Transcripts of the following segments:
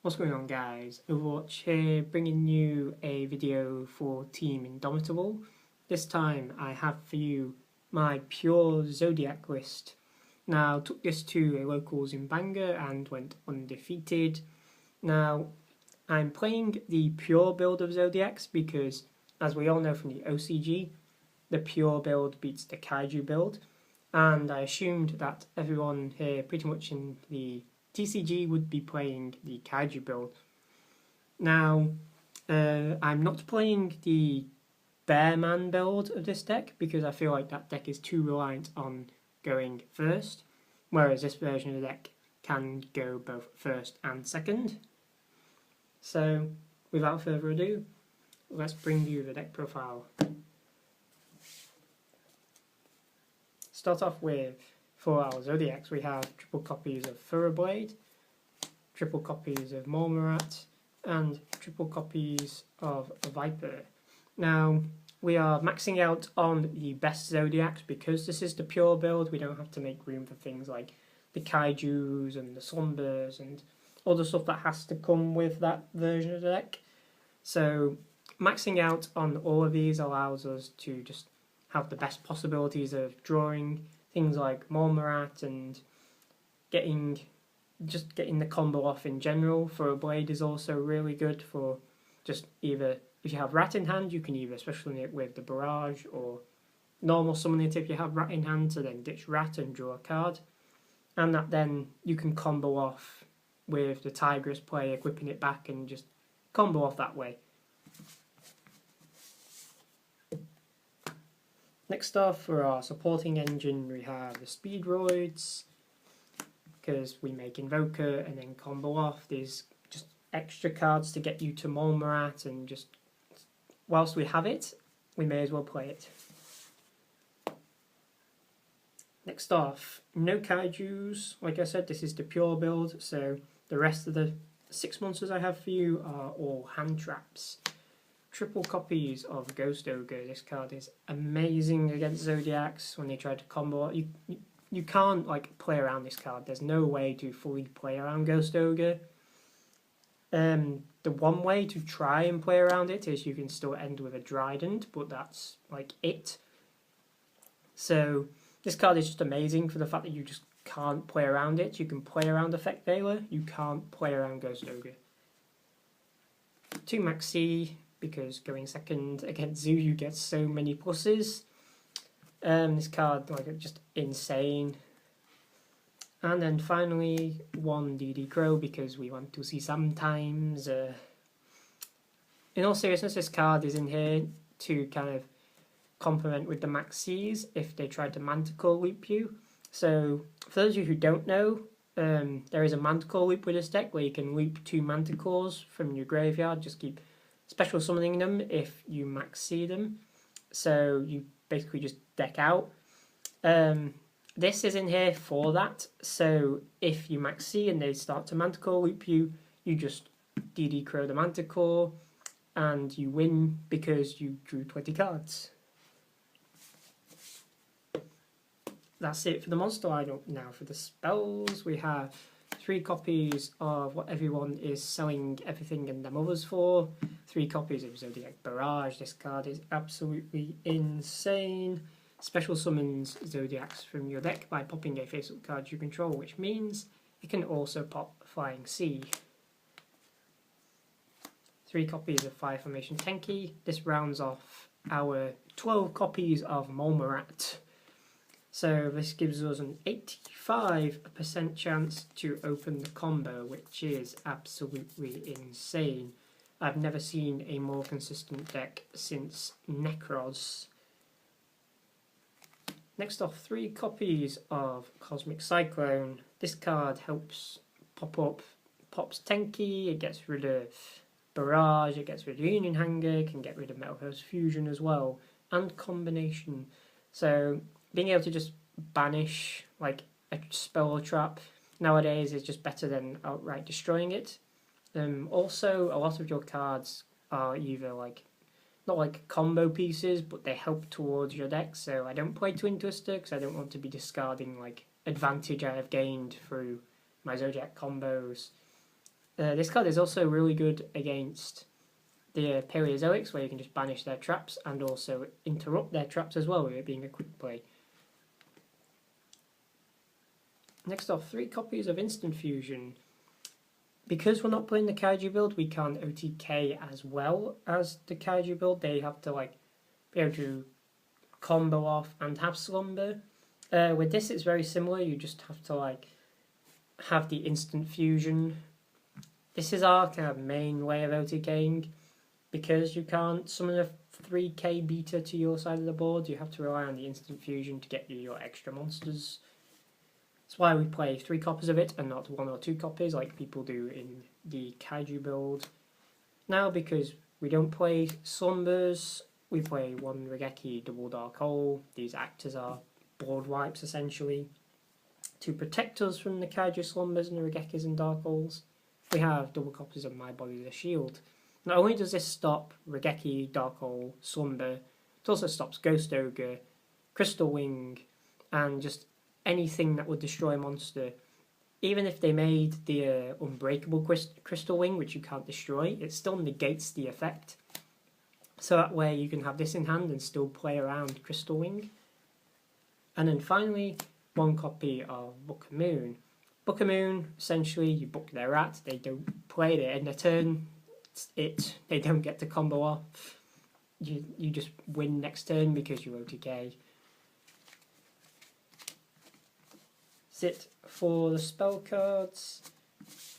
What's going on, guys? Overwatch here, bringing you a video for Team Indomitable. This time I have for you my pure Zodiac list. Now, took this to a locals in Bangor and went undefeated. Now, I'm playing the pure build of Zodiacs because, as we all know from the OCG, the pure build beats the Kaiju build. And I assumed that everyone here, pretty much in the TCG, would be playing the Kaiju build. Now, I'm not playing the Bearman build of this deck because I feel like that deck is too reliant on going first, whereas this version of the deck can go both first and second. So, without further ado, let's bring you the deck profile. Start off with, for our Zodiacs, we have triple copies of Thoroughblade, triple copies of Mormarat, and triple copies of Viper. Now, we are maxing out on the best Zodiacs because this is the pure build. We don't have to make room for things like the Kaijus and the Slumbers and other stuff that has to come with that version of the deck. So, maxing out on all of these allows us to just have the best possibilities of drawing things like Mormarat and getting the combo off in general. For a blade is also really good for just either, if you have Rat in hand, you can either special summon it with the Barrage or normal summon it if you have Rat in hand, to then ditch Rat and draw a card. And that then you can combo off with the Tigress play, equipping it back and just combo off that way. Next off, for our supporting engine, we have the Speedroids, because we make Invoker and then combo off. There's just extra cards to get you to Mormarat, and just whilst we have it, we may as well play it. Next off, no Kaijus. Like I said, this is the pure build, so the rest of the 6 monsters I have for you are all hand traps. Triple copies of Ghost Ogre. This card is amazing against Zodiacs when they try to combo. You can't play around this card. There's no way to fully play around Ghost Ogre. The one way to try and play around it is you can still end with a Trident, but that's it. So this card is just amazing for the fact that you just can't play around it. You can play around Effect Veiler, you can't play around Ghost Ogre. 2 Maxi, because going second against Zoo you get so many pluses. This card, just insane. And then finally 1 DD Crow, because we want to see sometimes. In all seriousness, this card is in here to kind of complement with the Maxis if they try to Manticore loop you. So for those of you who don't know, there is a Manticore loop with this deck where you can loop 2 Manticores from your graveyard, just keep special summoning them if you maxi them. So you basically just deck out. This is in here for that. So if you maxi and they start to Manticore loop you, you just DD Crow the Manticore and you win because you drew 20 cards. That's it for the monster lineup. Now for the spells, we have 3 copies of what everyone is selling everything and their mothers for. 3 copies of Zoodiac Barrage. This card is absolutely insane. Special summons Zodiacs from your deck by popping a face-up card you control, which means it can also pop Flying Sea. 3 copies of Fire Formation Tenki. This rounds off our 12 copies of Mormarat. So this gives us an 85% chance to open the combo, which is absolutely insane. I've never seen a more consistent deck since Necros. Next off, 3 copies of Cosmic Cyclone. This card helps pops Tenki, it gets rid of Barrage, it gets rid of Union Hanger, it can get rid of Metal Host Fusion as well, and Combination. So being able to just banish a spell or trap nowadays is just better than outright destroying it. Also, a lot of your cards are either not combo pieces, but they help towards your deck. So I don't play Twin Twister because I don't want to be discarding advantage I have gained through my Zodiac combos. This card is also really good against the Paleozoics, where you can just banish their traps and also interrupt their traps as well, with it being a quick play. Next off, 3 copies of Instant Fusion. Because we're not playing the Kaiju build, we can't OTK as well as the Kaiju build. They have to like be able to combo off and have Slumber. With this, it's very similar. You just have to like have the Instant Fusion. This is our kind of main way of OTKing. Because you can't summon a 3k beta to your side of the board, you have to rely on the Instant Fusion to get you your extra monsters. That's why we play 3 copies of it and not 1 or 2 copies like people do in the Kaiju build. Now, because we don't play Slumbers, we play 1 Regeki Double Dark Hole. These act as our board wipes essentially to protect us from the Kaiju Slumbers and the Regekis and Dark Holes. We have double copies of My Body the Shield. Not only does this stop Regeki, Dark Hole, Slumber, it also stops Ghost Ogre, Crystal Wing, and just anything that would destroy a monster. Even if they made the Unbreakable Crystal Wing, which you can't destroy, it still negates the effect. So that way you can have this in hand and still play around Crystal Wing. And then finally, 1 copy of Book of Moon. Book of Moon, essentially, you book their rat, they don't play, they end their turn. They don't get to combo off. You just win next turn because you OTK. That's it for the spell cards.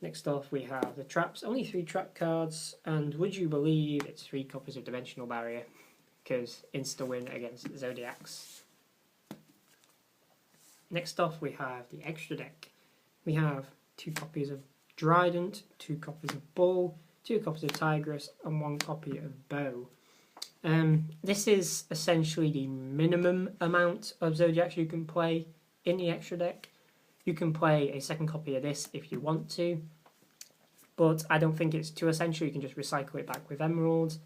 Next off we have the traps. Only 3 trap cards, and would you believe it's 3 copies of Dimensional Barrier, because insta-win against Zoodiacs. Next off we have the extra deck. We have 2 copies of Trident, 2 copies of Bull, 2 copies of Tigress, and 1 copy of Bow. This is essentially the minimum amount of Zodiacs you can play in the extra deck. You can play a 2nd copy of this if you want to, but I don't think it's too essential. You can just recycle it back with Emerald.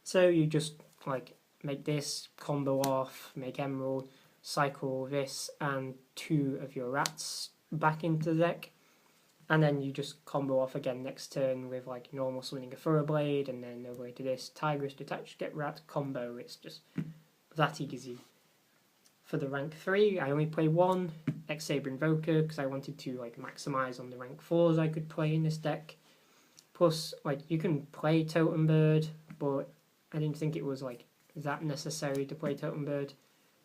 So you just like make this, combo off, make Emerald, cycle this and 2 of your rats back into the deck. And then you just combo off again next turn with like normal summoning a Thoroughblade, and then over to this Tigress, Detach, Get Rat combo. It's just that easy. For the rank 3, I only play 1 X-Saber Invoker because I wanted to like maximise on the rank 4s I could play in this deck. Plus, like you can play Totem Bird, but I didn't think it was like that necessary to play Totem Bird.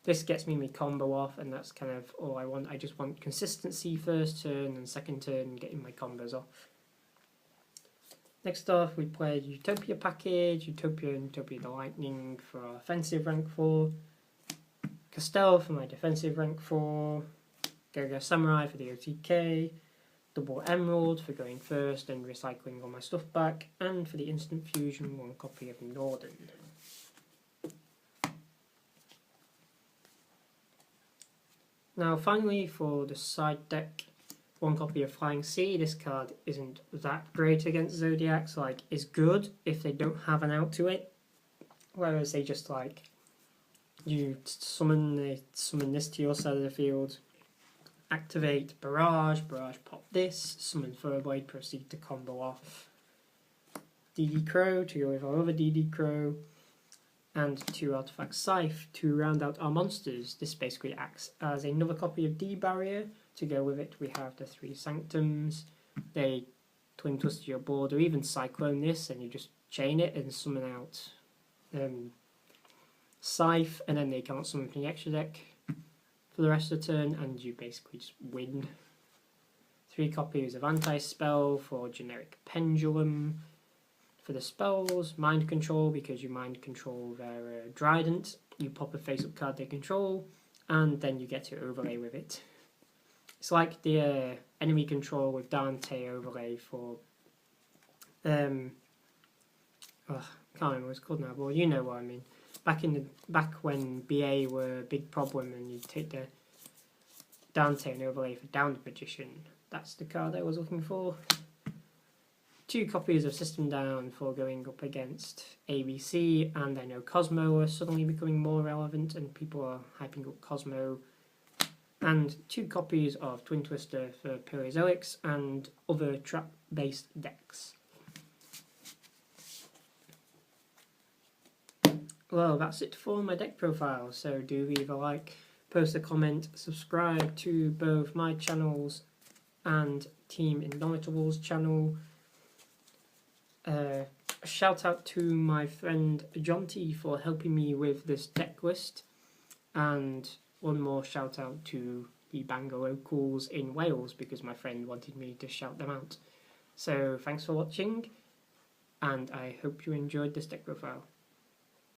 This gets me my combo off, and that's kind of all I want. I just want consistency first turn and second turn, getting my combos off. Next off, we played Utopia package, Utopia and Utopia the Lightning for our offensive rank 4, Castell for my defensive rank 4, Gaga Samurai for the OTK, Double Emerald for going first and recycling all my stuff back, and for the Instant Fusion, 1 copy of Norden. Now finally for the side deck, 1 copy of Flying Sea. This card isn't that great against Zodiacs, like is good if they don't have an out to it, whereas they just like, you summon this to your side of the field, activate Barrage, pop this, summon Thoroughblade, proceed to combo off DD Crow to go with our other DD Crow, and 2 artifact Scythe to round out our monsters. This basically acts as another copy of D Barrier. To go with it, we have the 3 Sanctums. They twin twist your board, or even cyclone this, and you just chain it and summon out Scythe, and then they can't summon from the extra deck for the rest of the turn, and you basically just win. 3 copies of Anti-Spell for generic Pendulum. For the spells, Mind Control, because you mind control their Trident, you pop a face-up card they control, and then you get to overlay with it. It's like the enemy control with Dante overlay for, can't remember what it's called now, but you know what I mean. Back when BA were a big problem, and you take the Dante and overlay for Downed Magician. That's the card I was looking for. 2 copies of System Down for going up against ABC, and I know Cosmo are suddenly becoming more relevant and people are hyping up Cosmo. And 2 copies of Twin Twister for Paleozoics and other trap based decks. Well, that's it for my deck profile, so do leave a like, post a comment, subscribe to both my channels and Team Indomitable's channel. A shout out to my friend Jonty for helping me with this deck list, and one more shout out to the Bangor locals in Wales because my friend wanted me to shout them out. So thanks for watching, and I hope you enjoyed this deck profile.